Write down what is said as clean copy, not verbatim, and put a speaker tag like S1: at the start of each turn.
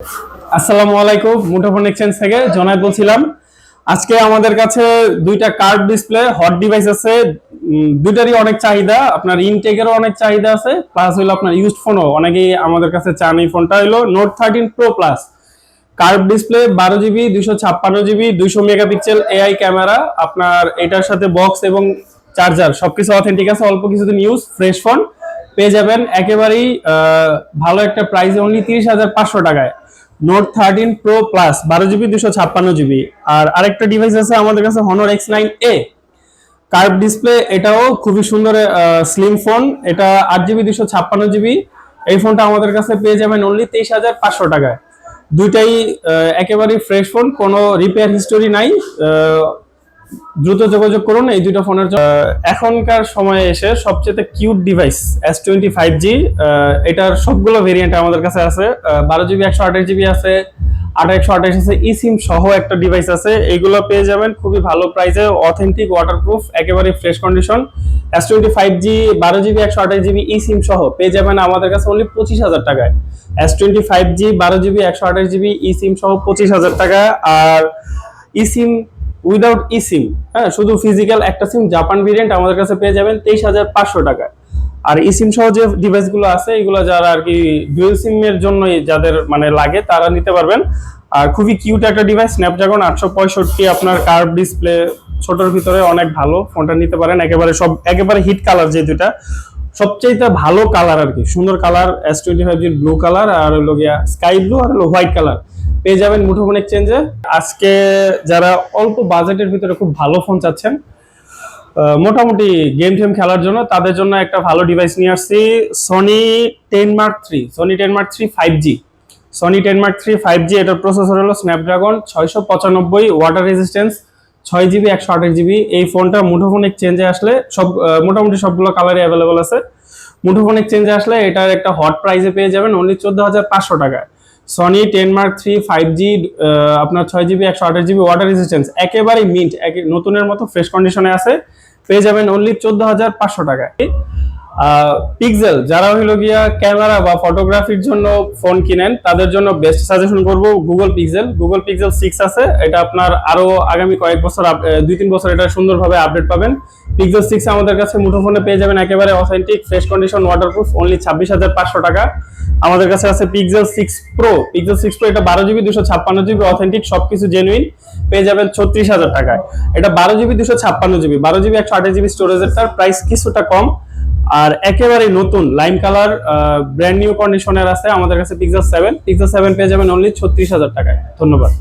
S1: আসসালামু আলাইকুম, মুঠোফোন এক্সচেঞ্জ থেকে জনায়েদ বলছিলাম। আজকে আমাদের কাছে দুইটা কার্ভ ডিসপ্লে হট ডিভাইস আছে। দুইটারই অনেক চাহিদা, আপনার ইনটেকেরও অনেক চাহিদা আছে, প্লাস হলো আপনার ইউজড ফোনও অনেকেই আমাদের কাছে চান। এই ফোনটা হলো note 13 Pro plus, curve display, 12 GB, 256 GB, 200 megapixel AI camera. আপনার এটার সাথে বক্স এবং চার্জার সবকিছু অথেন্টিক আছে। অল্প কিছুদিন ইউজ, ফ্রেশ ফোন পেয়ে যাবেন একেবারেই ভালো একটা প্রাইসে, অনলি 30,500 টাকায়। Note 13 Pro Plus, 12 GB, 256 GB. আর আরেকটা ডিভাইস আছে আমাদের কাছে, হনর X9A কার্ভ ডিসপ্লে। এটাও খুবই সুন্দর স্লিম ফোন। এটা 8 জিবি, 256 জিবি। এই ফোনটা আমাদের কাছে পেয়ে যাবেন অনলি 23,500 টাকায়। দুইটাই একেবারেই ফ্রেশ ফোন, কোনো রিপেয়ার হিস্টোরি নাই। দ্রুত যোগাযোগ করুন এই দুটো ফোনের জন্য। এখনকার সময়ে এসে সবচেয়ে কিউট ডিভাইস S25G। এটার সবগুলো ভেরিয়েন্ট আমাদের কাছে আছে। 12 জিবি, 128 জিবি আছে, 128 আছে, ই সিম সহ একটা ডিভাইস আছে। এইগুলো পেয়ে যাবেন খুবই ভালো প্রাইসে, অথেন্টিক, ওয়াটারপ্রুফ, একেবারে fresh condition. S25G 12 GB, 128 GB e SIM সহ পেয়ে যাবেন আমাদের কাছে অনলি 25,000 টাকায়। S25G 12 GB, 128 GB e SIM সহ 25,000 টাকা। আর ই সিম উইদাউট ই সিম, হ্যাঁ, শুধু ফিজিক্যাল একটা সিম জাপান ভেরিয়েন্ট আমাদের কাছে পেয়ে যাবেন 23,500 টাকায়। আর ই সিম সহ যে ডিভাইসগুলো আছে, এগুলো যারা আর কি ডুয়েল সিম এর জন্য যাদের মানে লাগে, তারা নিতে পারবেন। আর খুবই কিউট একটা ডিভাইস, স্ন্যাপড্রাগন 865, আপনার কার্ভ ডিসপ্লে, ছোটর ভিতরে অনেক ভালো। ফোনটা নিতে পারেন, একেবারে হিট কালার, যে দুটা সবচেয়ে ভালো কালার আর কি, সুন্দর কালার। S25 ব্লু কালার, আর হলো গিয়া স্কাই ব্লু, আর হলো হোয়াইট কালার পেয়ে যাবেন মুঠোফোন এক্সচেঞ্জে। আজকে যারা অল্প বাজেটের ভিতরে খুব ভালো ফোন চাচ্ছেন, মোটামুটি গেম টেম খেলার জন্য, তাদের জন্য একটা ভালো ডিভাইস নিয়ে আসছি। Sony 10 mark 3, Sony 10 mark 3 5G। Sony 10 mark 3 5G, এটার প্রসেসর হলো Snapdragon 695, water resistance, 6 GB, 128 GB. এই ফোনটা মুঠোফোন এক্সচেঞ্জে আসলে মোটামুটি সবগুলো কালারই অ্যাভেলেবল আছে। মুঠোফোন এক্সচেঞ্জে আসলে এটার একটা হট প্রাইসে পেয়ে যাবেন অনলি 14,500 টাকায়। সনি 10 মার্ক 3 5G, আপনার 6 জিবি, 128 জিবি, ওয়াটার রেজিস্ট্যান্স, একেবারে মিন্ট, নতুনের মতো ফ্রেশ কন্ডিশনে আছে, পেয়ে যাবেন অনলি 14,500 টাকায়। পিক্সেল, যারা হইল গিয়া ক্যামেরা বা ফটোগ্রাফির জন্য ফোন কিনেন, তাদের জন্য বেস্ট সাজেশন করব গুগল পিক্সেল। গুগল পিক্সেল 6 আছে, এটা আপনার আরো আগামী কয়েক বছর, 2-3 বছর এটা সুন্দরভাবে আপডেট পাবেন। পিক্সেল 6 আমাদের কাছে মুঠোফোনে পেয়ে যাবেন একেবারে authentic, fresh condition, waterproof, only 26,500 টাকা। আমাদের কাছে আছে পিক্সেল 6 প্রো। পিক্সেল 6 প্রো, এটা 12 জিবি, 256 জিবি, অথেন্টিক, সবকিছু জেনুইন, পেয়ে যাবেন 36,000 টাকায়। এটা 12 জিবি, 256 জিবি, 12 জিবি, 128 জিবি স্টোরেজের, তার প্রাইস কিছুটা কম। আর একেবারে নতুন লাইম কালার, ব্র্যান্ড নিউ কন্ডিশনের আছে আমাদের কাছে পিক্সেল 7। পিক্সেল 7 পেয়ে যাবেন অনলি 36,000 টাকায়। ধন্যবাদ।